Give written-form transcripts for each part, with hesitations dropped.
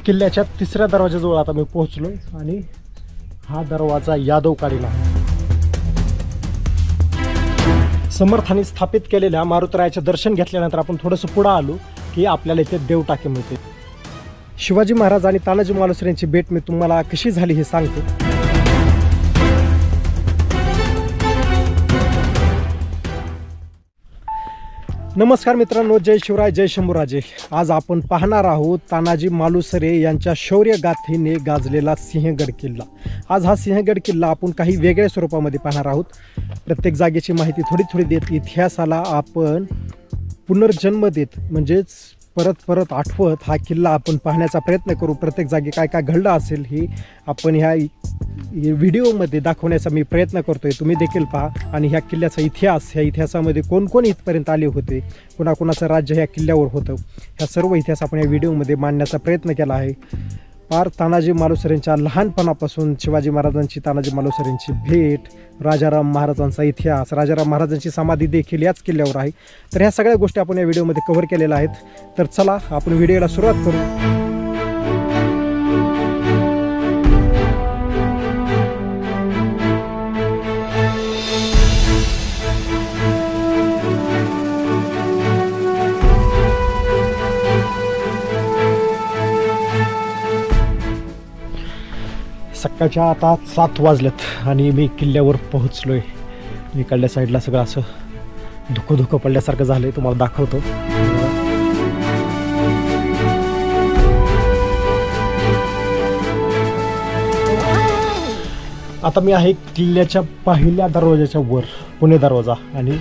किल्ल्याच्या तिसऱ्या दरवाजाजवळ आता मी पोहोचलोय आणि हा दरवाजा यादवकालीन आहे. समर्थांनी स्थापित केलेल्या मारुतरायाचे दर्शन घेतल्यानंतर आपण थोडंसं पुढे आलो की आपल्याला इथे देवटाके मिळते. शिवाजी महाराज आणि तानाजी मालुसरे यांची भेट मी तुम्हाला कशी झाली हे सांगतो. नमस्कार मित्रांनो, जय शिवराय, जय शंभूराजे. आज आपण पाहणार आहोत तानाजी मालुसरे यांच्या शौर्यगाथेने गाजलेला सिंहगड किल्ला. आज हा सिंहगड किल्ला आपण काही वेगळ्या स्वरूपामध्ये पाहणार आहोत. प्रत्येक जागेची माहिती थोडी थोडी देत इतिहासाला आपण पुनर्जन्म देत म्हणजेच परत परत आठवत हा किल्ला आपण पाहण्याचा प्रयत्न करू. प्रत्येक जागी काय काय घडलं असेल हे आपण ह्या व्हिडिओमध्ये दाखवण्याचा मी प्रयत्न करतोय. तुम्ही देखील पहा. आणि ह्या किल्ल्याचा इतिहास, ह्या इतिहासामध्ये कोण कोण इथपर्यंत आले होते, कोणाकोणाचं राज्य ह्या किल्ल्यावर होतं, ह्या सर्व इतिहास आपण या व्हिडिओमध्ये मांडण्याचा प्रयत्न केला आहे. पार तानाजी मालुसरेंच्या लहानपणापासून शिवाजी महाराजांची, तानाजी मालुसरेंची भेट, राजाराम महाराजांचा इतिहास, राजाराम महाराजांची समाधी देखील याच किल्ल्यावर आहे. तर ह्या सगळ्या गोष्टी आपण या व्हिडिओमध्ये कव्हर केलेल्या आहेत. तर चला आपण व्हिडिओला सुरुवात करू. सकाळच्या आता 7 वाजलेत आणि मी किल्ल्यावर पोहोचलोय. इकडल्या साईडला सगळं असं धुकं पडल्यासारखं झालंय. तुम्हाला दाखवतो. आता मी आहे किल्ल्याच्या पहिल्या दरवाजाच्या वर, पुणे दरवाजा, आणि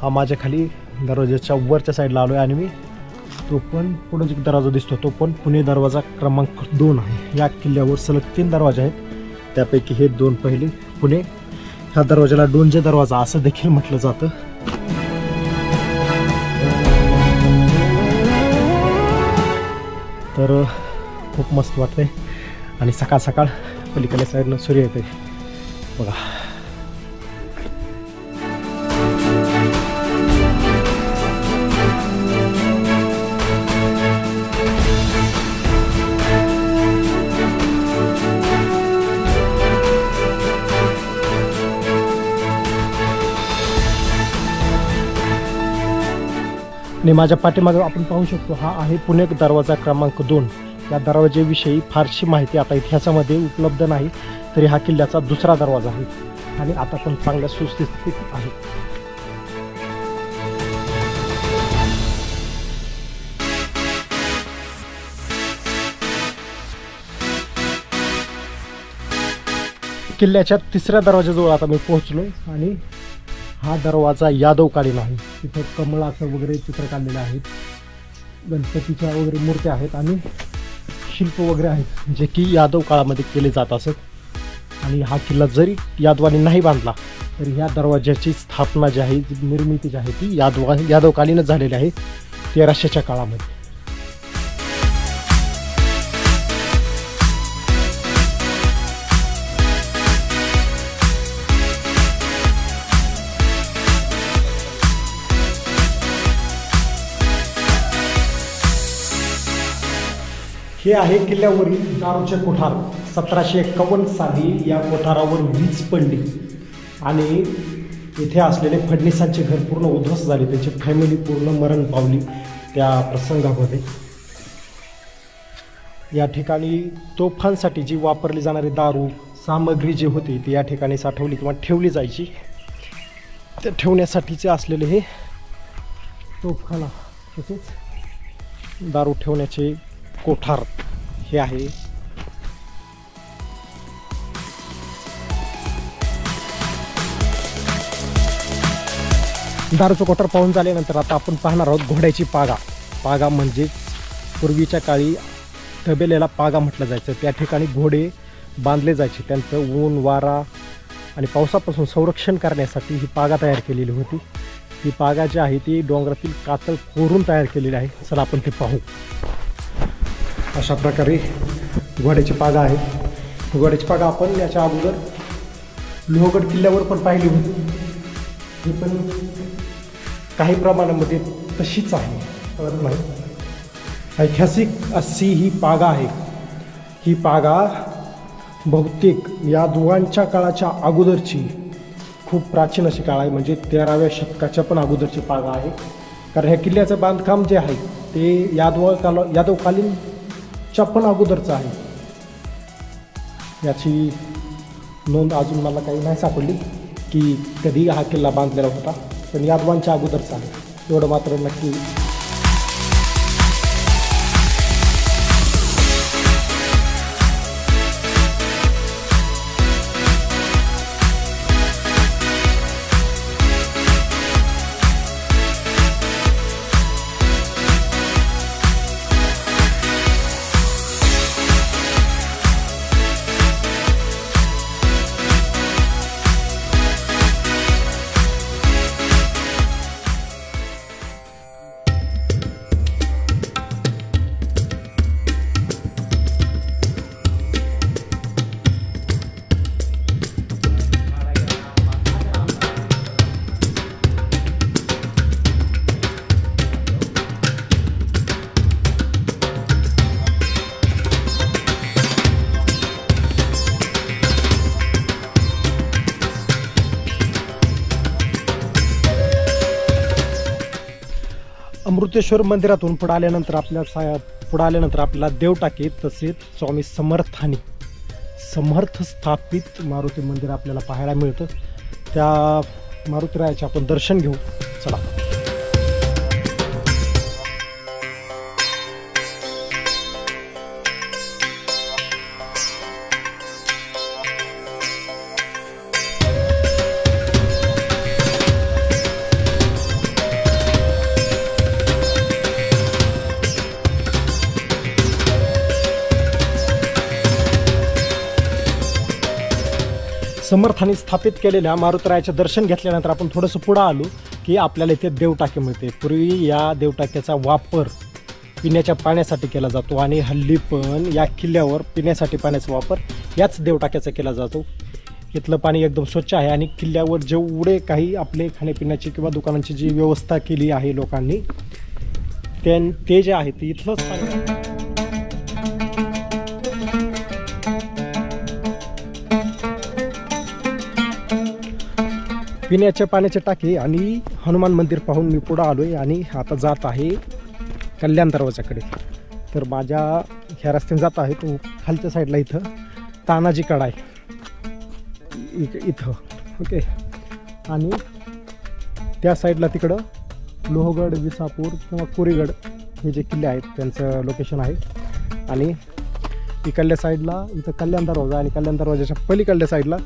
हा माझ्या खाली दरवाजाच्या वरच्या साईडला आलोय. आणि मी तो पण पुढे जो दरवाजा दिसतो तो पण पुणे दरवाजा क्रमांक 2 आहे. या किल्ल्यावर सलग 3 दरवाजे आहेत. त्यापैकी हे 2 पहिले पुणे. ह्या दरवाजाला डोंजे दरवाजा असं देखील म्हटलं जातं. तर खूप मस्त वाटतंय. आणि सकाळ सकाळ पलीकडल्या साईडनं सूर्य येते बघा. आणि माझ्या पाठीमागे आपण पाहू शकतो हा आहे पुणे दरवाजा क्रमांक 2. या दरवाजेविषयी फारशी माहिती आता इतिहासामध्ये उपलब्ध नाही. तरी हा किल्ल्याचा दुसरा दरवाजा आहे आणि आता पण चांगल्या सुस्थितीत आहे. किल्ल्याच्या तिसऱ्या दरवाजाजवळ आता मी पोहोचलोय आणि हा दरवाजा यादवकालीन आहे. तिथं कमळाचं वगैरे चित्र काढलेलं आहेत, गणपतीच्या वगैरे मूर्त्या आहेत आणि शिल्प वगैरे आहेत जे की यादव काळामध्ये केले जात असत. आणि हा किल्ला जरी यादवानी नाही बांधला तरी ह्या दरवाजाची स्थापना जी आहे, निर्मिती जी आहे ती यादवकालीनच झालेली आहे 1300च्या काळामध्ये. हे आहे किल्ल्यावरील दारूचे कोठार. 1751 साली या कोठारावर वीज पडली आणि इथे असलेले फडणीसांचे घर पूर्ण उद्ध्वस्त झाले. त्यांची फॅमिली पूर्ण मरण पावली त्या प्रसंगामध्ये. या ठिकाणी तोफांसाठी जी वापरली जाणारी दारू सामग्री जी होती ती या ठिकाणी साठवली किंवा ठेवली जायची. ते ठेवण्यासाठीचे असलेले हे तोफखाना, तसेच दारू ठेवण्याचे कोठार हे आहे. दारूचं कोठार पाहून झाल्यानंतर आता आपण पाहणार आहोत घोड्याची पागा. पागा म्हणजे पूर्वीच्या काळी तबेलेला पागा म्हटलं जायचं. त्या ठिकाणी घोडे बांधले जायचे. त्यांचं ऊन, वारा आणि पावसापासून संरक्षण करण्यासाठी ही पागा तयार केलेली होती. ही पागा जी आहे ती डोंगरातील कातळ कोरून तयार केलेली आहे. चला आपण ते पाहू. अशा प्रकारे घोड्याची पागा आहे. घोड्याची पागा आपण याच्या अगोदर लोहगड किल्ल्यावर पण पाहिली होती. ही पण काही प्रमाणामध्ये तशीच आहे, कळत नाही. ऐतिहासिक अशी ही पागा आहे. ही पागा बहुतेक या दुगांच्या काळाच्या अगोदरची खूप प्राचीन अशी काळ आहे, म्हणजे 13व्या शतकाच्या पण अगोदरची पागा आहे. कारण ह्या किल्ल्याचं बांधकाम जे आहे ते यादवकालीनच्या पण अगोदरचं आहे. याची नोंद अजून मला काही नाही सापडली की कधी हा किल्ला बांधलेला होता, पण यादवांच्या अगोदरचा आहे एवढं मात्र नक्की. अमृतेश्वर मंदिरातून पुढे आल्यानंतर आपल्याला देवटाके तसेच स्वामी समर्थ स्थापित मारुती मंदिर आपल्याला पाहायला मिळतं. त्या मारुतीरायाचे आपण दर्शन घेऊ. चला. समर्थाने स्थापित केलेल्या मारुतीरायाचे दर्शन घेतल्यानंतर आपण थोडंसं पुढं आलो की आपल्याला इथे देवटाके मिळते. पूर्वी या देवटाक्याचा वापर पिण्याच्या पाण्यासाठी केला जातो आणि हल्ली पण या किल्ल्यावर पिण्यासाठी पाण्याचा वापर याच देवटाक्याचा केला जातो. इथलं पाणी एकदम स्वच्छ आहे आणि किल्ल्यावर जेवढे काही आपले खाण्यापिण्याची किंवा दुकानांची जी व्यवस्था केली आहे लोकांनी ते जे आहे ते इथलंच पाणी. पिण्याच्या पाण्याचे टाके आणि हनुमान मंदिर पाहून मी पुढं आलो आहे आणि आता जात आहे कल्याण दरवाजाकडे. तर माझ्या ह्या रस्त्याने जात आहे तो खालच्या साईडला इथं तानाजी कडा आहे इथं. ओके. आणि त्या साईडला तिकडं लोहगड, विसापूर किंवा कोरीगड हे जे किल्ले आहेत त्यांचं लोकेशन आहे. आणि इकडल्या साईडला इथं कल्याण दरवाजा आणि कल्याण दरवाजाच्या पलीकडल्या साईडला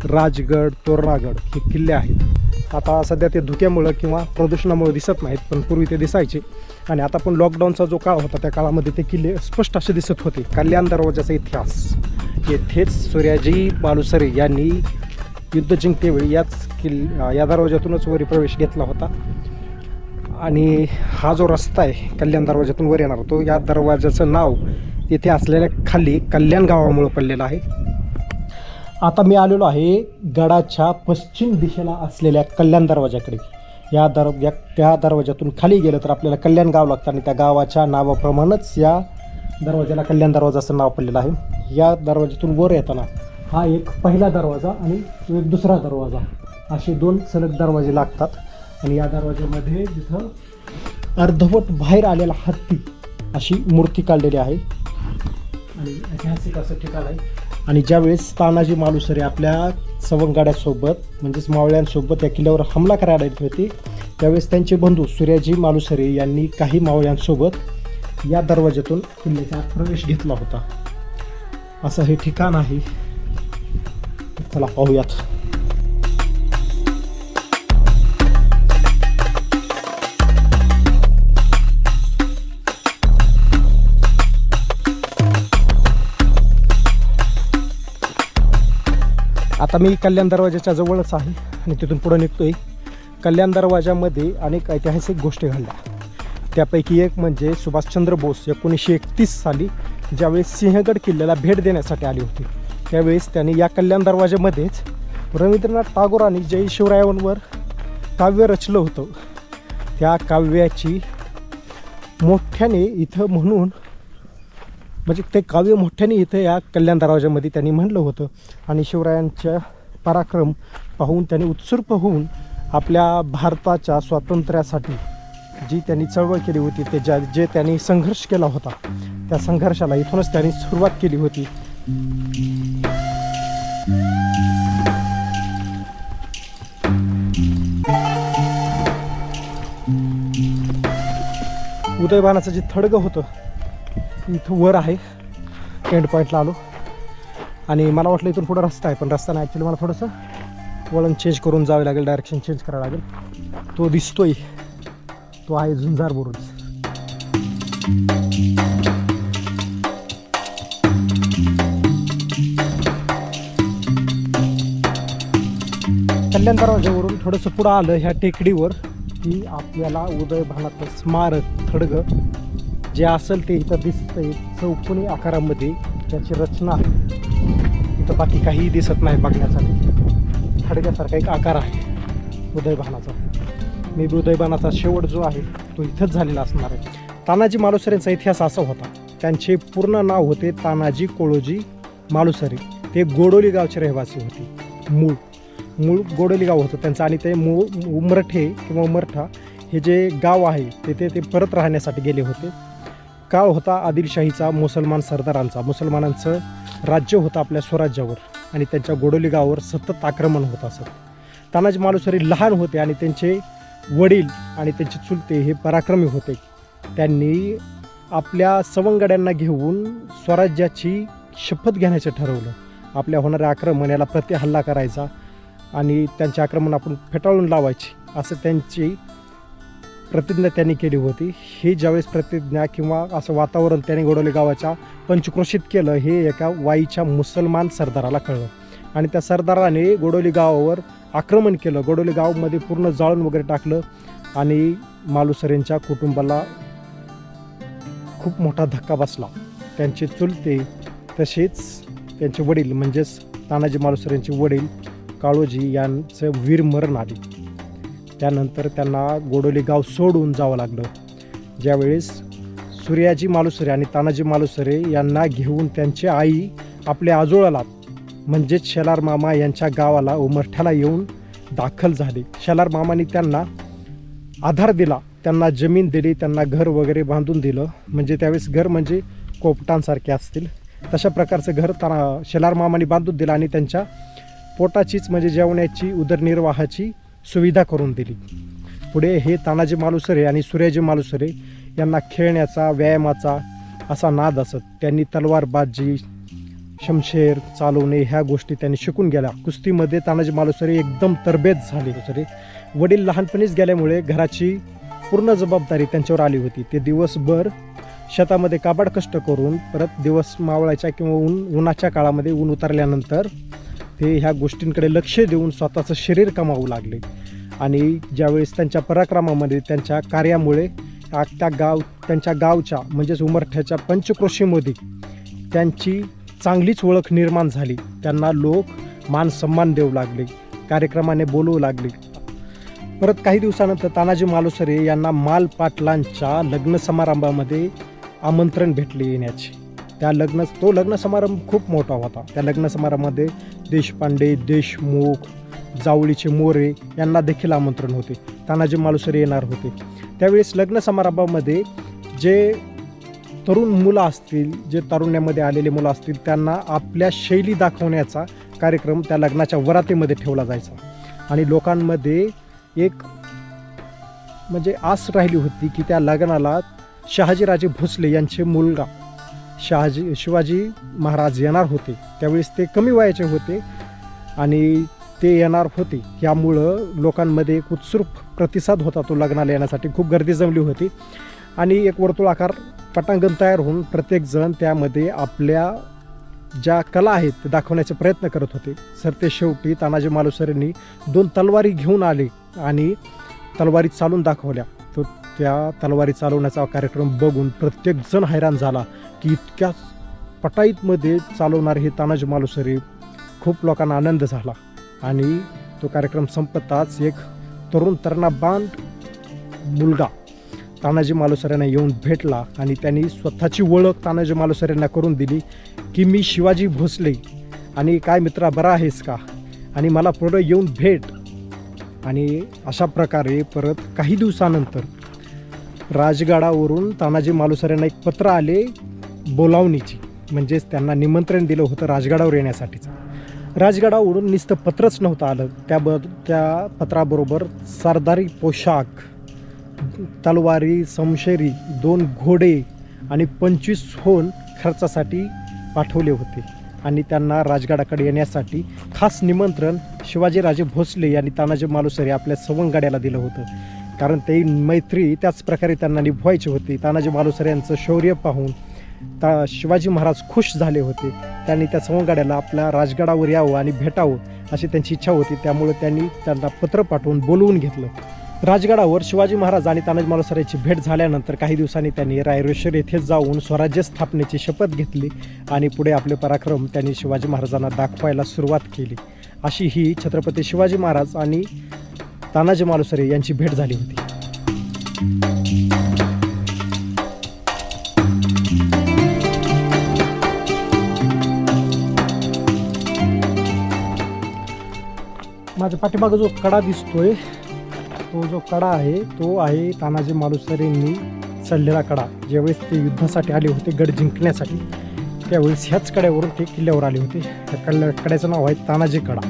राजगड, तोरणागड हे किल्ले आहेत. आता सध्या ते धुक्यामुळं किंवा प्रदूषणामुळे दिसत नाहीत, पण पूर्वी ते दिसायचे. आणि आता पण लॉकडाऊनचा जो काळ होता त्या काळामध्ये ते किल्ले स्पष्ट असे दिसत होते. कल्याण दरवाजाचा इतिहास. येथेच सूर्याजी मालुसरे यांनी युद्ध जिंकतेवेळी या दरवाजातूनच वरी प्रवेश घेतला होता. आणि हा जो रस्ता आहे कल्याण दरवाजातून वर येणार तो या दरवाजाचं नाव तिथे असलेल्या खाली कल्याण गावामुळे पडलेलं आहे. आता मी आलेलो आहे गडाच्या पश्चिम दिशेला असलेल्या कल्याण दरवाजाकडे. त्या दरवाजातून खाली गेलं तर आपल्याला कल्याण गाव लागतं आणि त्या गावाच्या नावाप्रमाणेच या दरवाजाला कल्याण दरवाजा असं नाव पडलेलं आहे. या दरवाजातून वर येताना हा एक पहिला दरवाजा आणि एक दुसरा दरवाजा असे दोन सलग दरवाजे लागतात. आणि या दरवाज्यामध्ये जिथं अर्धवट बाहेर आलेला हत्ती अशी मूर्ती काढलेली आहे आणि ऐतिहासिक असं ठिकाण आहे. आणि ज्यावेळेस तानाजी मालुसरे आपल्या सवंगड्यासोबत म्हणजेच मावळ्यांसोबत या किल्ल्यावर हमला करायला येत होते त्यावेळेस त्यांचे बंधू सूर्याजी मालुसरे यांनी काही मावळ्यांसोबत या दरवाज्यातून किल्ल्याचा प्रवेश घेतला होता. असं हे ठिकाण आहे. चला पाहूयात. आता मी कल्याण दरवाजाच्या जवळच आहे आणि तिथून पुढे निघतोय. कल्याण दरवाजामध्ये अनेक ऐतिहासिक गोष्टी घडल्या. त्यापैकी एक म्हणजे सुभाषचंद्र बोस 1931 साली ज्यावेळेस सिंहगड किल्ल्याला भेट देण्यासाठी आली होती त्यावेळेस त्यांनी या कल्याण दरवाजामध्येच रवींद्रनाथ टागोरांनी जय शिवरायांवर काव्य रचलं होतं. त्या काव्याची मोठ्याने इथं म्हणून, म्हणजे ते काव्य मोठ्याने इथं या कल्याण दरवाजामध्ये त्यांनी म्हणलं होतं. आणि शिवरायांच्या पराक्रम पाहून त्यांनी उत्सुक होऊन आपल्या भारताच्या स्वातंत्र्यासाठी जी त्यांनी चळवळ केली होती, जे त्यांनी संघर्ष केला होता, त्या संघर्षाला इथूनच त्यांनी सुरुवात केली होती. उदयबानाचं जे थडगं होतं इथं वर आहे. एंड पॉईंटला आलो आणि मला वाटलं इथून पुढं रस्ता आहे, पण रस्ता नाही. ॲक्च्युली मला थोडंसं वळण चेंज करून जावे लागेल, डायरेक्शन चेंज करावं लागेल. तो दिसतोय, तो आहे झुंजार बुरुज. कल्याण दरवाजावरून थोडंसं पुढं आलं ह्या टेकडीवर की आपल्याला उदयभानाचं स्मारक थडगं जे असेल ते इथं दिसतंय. चौकोनी आकारामध्ये त्याची रचना इथं बाकी काहीही दिसत नाही बघण्यासाठी. थडग्यासारखा एक आकार आहे उदयभानाचा. मे बी उदयभानाचा शेवट जो आहे तो इथंच झालेला असणार आहे. तानाजी मालुसरेंचा इतिहास असा होता, त्यांचे पूर्ण नाव होते तानाजी कोळोजी मालुसरे. ते गोडोली गावचे रहिवासी होते. मूळ गोडोली गाव होतं त्यांचं. आणि ते उमरठे किंवा उमरठा हे जे गाव आहे ते परत राहण्यासाठी गेले होते. काळ होता आदिलशाहीचा, मुसलमान सरदारांचा. मुसलमानांचं राज्य होतं आपल्या स्वराज्यावर आणि त्यांच्या गोडोली गावावर सतत आक्रमण होत असत. तानाजी मालुसरे लहान होते आणि त्यांचे वडील आणि त्यांचे चुलते हे पराक्रमी होते. त्यांनी आपल्या सवंगड्यांना घेऊन स्वराज्याची शपथ घेण्याचं ठरवलं. आपल्या होणाऱ्या आक्रमण याला प्रतिहल्ला करायचा आणि त्यांचे आक्रमण आपण फेटाळून लावायची असं त्यांची प्रतिज्ञा त्यांनी केली होती. ही ज्यावेळेस प्रतिज्ञा किंवा असं वातावरण त्यांनी गोडोली गावाच्या पंचक्रोशीत केलं हे एका वाईच्या मुसलमान सरदाराला कळलं आणि त्या सरदाराने गोडोली गावावर आक्रमण केलं. गोडोली गावामध्ये पूर्ण जाळून वगैरे टाकलं आणि मालुसरेंच्या कुटुंबाला खूप मोठा धक्का बसला. त्यांचे चुलते तसेच त्यांचे वडील म्हणजेच तानाजी मालुसरेंचे वडील काळोजी यांचं वीरमरण आले. त्यानंतर त्यांना गोडोली गाव सोडून जावं लागलं. ज्यावेळेस सूर्याजी मालुसरे आणि तानाजी मालुसरे यांना घेऊन त्यांची आई आपल्या आजोळाला म्हणजेच शेलार मामा यांच्या गावाला उमरठ्याला येऊन दाखल झाले. शेलार मामांनी त्यांना आधार दिला, त्यांना जमीन दिली, त्यांना घर वगैरे बांधून दिलं. म्हणजे त्यावेळेस घर म्हणजे कोपटांसारखे असतील तशा प्रकारचं घर शेलार मामांनी बांधून दिलं आणि त्यांच्या पोटाचीच म्हणजे जेवण्याची उदरनिर्वाहाची सुविधा करून दिली. पुढे हे तानाजी मालुसरे आणि सूर्याजी मालुसरे यांना खेळण्याचा, व्यायामाचा असा नाद असत. त्यांनी तलवारबाजी, शमशेर चालवणे ह्या गोष्टी त्यांनी शिकून गेल्या. कुस्तीमध्ये तानाजी मालुसरे एकदम तरबेज झाले. दुसरे वडील लहानपणीच गेल्यामुळे घराची पूर्ण जबाबदारी त्यांच्यावर आली होती. ते दिवसभर शेतामध्ये काबाड कष्ट करून परत दिवस मावळायच्या किंवा उन्हाच्या काळामध्ये ऊन उतरल्यानंतर ते ह्या गोष्टींकडे लक्ष देऊन स्वतःचं शरीर कमावू लागले. आणि ज्यावेळेस त्यांच्या पराक्रमामध्ये, त्यांच्या कार्यामुळे त्यांच्या गावच्या म्हणजेच उमरठ्याच्या पंचक्रोशीमध्ये त्यांची चांगलीच ओळख निर्माण झाली. त्यांना लोक मान सन्मान देऊ लागले, कार्यक्रमाने बोलवू लागले. परत काही दिवसानंतर तानाजी मालुसरे यांना माल पाटलांच्या लग्न समारंभामध्ये आमंत्रण भेटले येण्याचे. तो लग्न समारंभ खूप मोठा होता. त्या लग्न समारंभामध्ये देशपांडे, देशमुख, जावळीचे मोरे यांना देखील आमंत्रण होते. तानाजी मालुसरे येणार होते. त्यावेळेस लग्न समारंभामध्ये जे तरुण मुलं असतील, जे तारुण्यामध्ये आलेले मुलं असतील, त्यांना आपल्या शैली दाखवण्याचा कार्यक्रम त्या लग्नाच्या वरातीमध्ये ठेवला जायचा. आणि लोकांमध्ये एक म्हणजे आस राहिली होती की त्या लग्नाला शहाजीराजे भोसले यांचे मुलगा शिवाजी महाराज येणार होते. त्यावेळेस ते कमी वयाचे होते आणि ते येणार होते. यामुळं लोकांमध्ये एक उत्सुक प्रतिसाद होता. तो लग्नाला येण्यासाठी खूप गर्दी जमली होती आणि एक वर्तुळाकार पटांगण तयार होऊन प्रत्येकजण त्यामध्ये आपल्या ज्या कला आहेत ते दाखवण्याचे प्रयत्न करत होते. सरते शेवटी तानाजी मालुसरेंनी 2 तलवारी घेऊन आले आणि तलवारी चालून दाखवल्या. तो त्या तलवारी चालवण्याचा कार्यक्रम बघून प्रत्येकजण हैराण झाला की इतक्या पटाईतमध्ये चालवणार हे तानाजी मालुसरे. खूप लोकांना आनंद झाला आणि तो कार्यक्रम संपताच एक तरुण तरुणाबांध मुलगा तानाजी मालुसरे यांना येऊन भेटला आणि त्यांनी स्वतःची ओळख तानाजी मालुसरे यांना करून दिली की मी शिवाजी भोसले आणि काय मित्रा बरा आहेस का आणि मला पुढं येऊन भेट. आणि अशा प्रकारे परत काही दिवसानंतर राजगडावरून तानाजी मालुसरे यांना एक पत्र आले बोलावणीची, म्हणजेच त्यांना निमंत्रण दिलं होतं राजगडावर येण्यासाठीचं. राजगडावरून नुसतं पत्रच नव्हतं आलं, त्या पत्राबरोबर सरदारी पोशाख, तलवारी, समशेरी, 2 घोडे आणि 25 होन खर्चासाठी पाठवले होते. आणि त्यांना राजगडाकडे येण्यासाठी खास निमंत्रण शिवाजीराजे भोसले यांनी तानाजी मालुसरे आपल्या सवंगड्याला दिलं होतं, कारण ते मैत्री त्याच प्रकारे त्यांना निभवायची होती. तानाजी मालुसरे यांचं शौर्य पाहून शिवाजी महाराज खुश झाले होते. त्यांनी त्या सवंगड्याला आपल्या राजगडावर यावं आणि भेटावं अशी त्यांची इच्छा होती. त्यामुळे त्यांनी त्यांना पत्र पाठवून बोलवून घेतलं. राजगडावर शिवाजी महाराज आणि तानाजी मालुसरेची भेट झाल्यानंतर काही दिवसांनी त्यांनी रायरेश्वर येथे जाऊन स्वराज्य स्थापनेची शपथ घेतली आणि पुढे आपले पराक्रम त्यांनी शिवाजी महाराजांना दाखवायला सुरुवात केली. अशी ही छत्रपती शिवाजी महाराज आणि तानाजी मालुसरे यांची भेट झाली होती. माझ्या पाठीमागं जो कडा दिसतोय तो जो कडा आहे तो आहे तानाजी मालुसरेंनी चढलेला कडा. ज्यावेळेस ते युद्धासाठी आले होते गड जिंकण्यासाठी, त्यावेळेस ह्याच कड्यावरून ते किल्ल्यावर आले होते. त्या कड्याचं नाव आहे तानाजी कडा.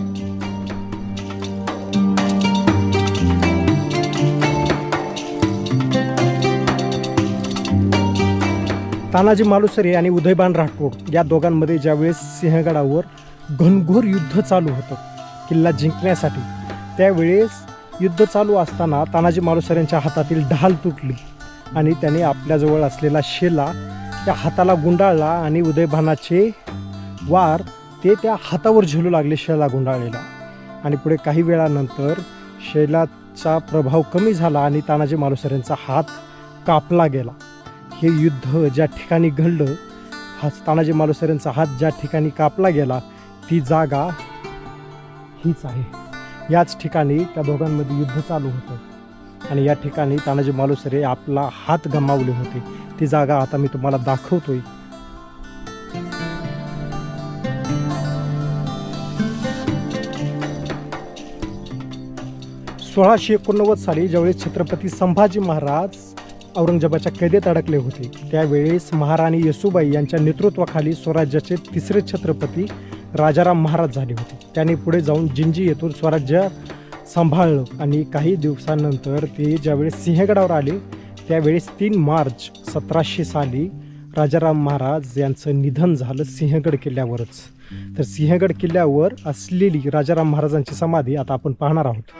तानाजी मालुसरे आणि उदयभान राठोड या दोघांमध्ये ज्यावेळेस सिंहगडावर घनघोर युद्ध चालू होतं किल्ला जिंकण्यासाठी, त्यावेळेस युद्ध चालू असताना तानाजी मालुसरेंच्या हातातील ढाल तुटली आणि त्याने आपल्याजवळ असलेला शेला त्या हाताला गुंडाळला आणि उदयभानाचे वार ते त्या हातावर झेलू लागले शेला गुंडाळलेला. आणि पुढे काही वेळानंतर शेलाचा प्रभाव कमी झाला आणि तानाजी मालुसरेंचा हात कापला गेला. हे युद्ध ज्या ठिकाणी घडलं, तानाजी मालुसरेंचा हात ज्या ठिकाणी कापला गेला ती जागा हीच आहे. याच ठिकाणी त्या दोघांमध्ये युद्ध चालू होतं आणि या ठिकाणी तानाजी मालुसरे आपला हात गमावले होते. ती जागा आता मी तुम्हाला दाखवतोय. सोळाशे 1989 साली ज्यावेळेस छत्रपती संभाजी महाराज औरंगजेबाच्या कैदेत अडकले होते, त्यावेळेस महाराणी येसूबाई यांच्या नेतृत्वाखाली स्वराज्याचे 3रे छत्रपती राजाराम महाराज झाले होते. त्यांनी पुढे जाऊन जिंजी येथून स्वराज्य सांभाळलं आणि काही दिवसांनंतर ते ज्यावेळेस सिंहगडावर आले त्यावेळेस 3 मार्च 1700 साली राजाराम महाराज यांचं निधन झालं सिंहगड किल्ल्यावरच. तर सिंहगड किल्ल्यावर असलेली राजाराम महाराजांची समाधी आता आपण पाहणार आहोत.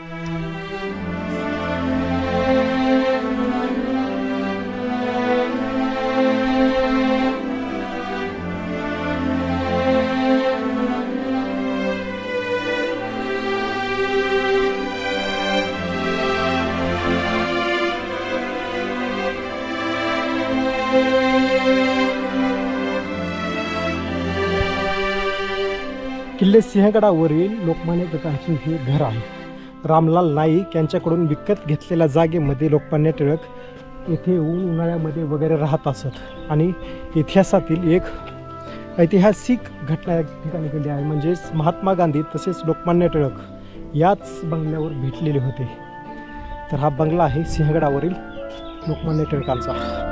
किल्ले सिंहगडावरील लोकमान्य टिळकांचे हे घर आहे. रामलाल नाईक यांच्याकडून विकत घेतलेल्या जागेमध्ये लोकमान्य टिळक येथे येऊन उन्हाळ्यामध्ये वगैरे राहत असत आणि इतिहासातील एक ऐतिहासिक घटना या ठिकाणी घडली आहे. म्हणजेच महात्मा गांधी तसेच लोकमान्य टिळक याच बंगल्यावर भेटलेले होते. तर हा बंगला आहे सिंहगडावरील लोकमान्य टिळकांचा.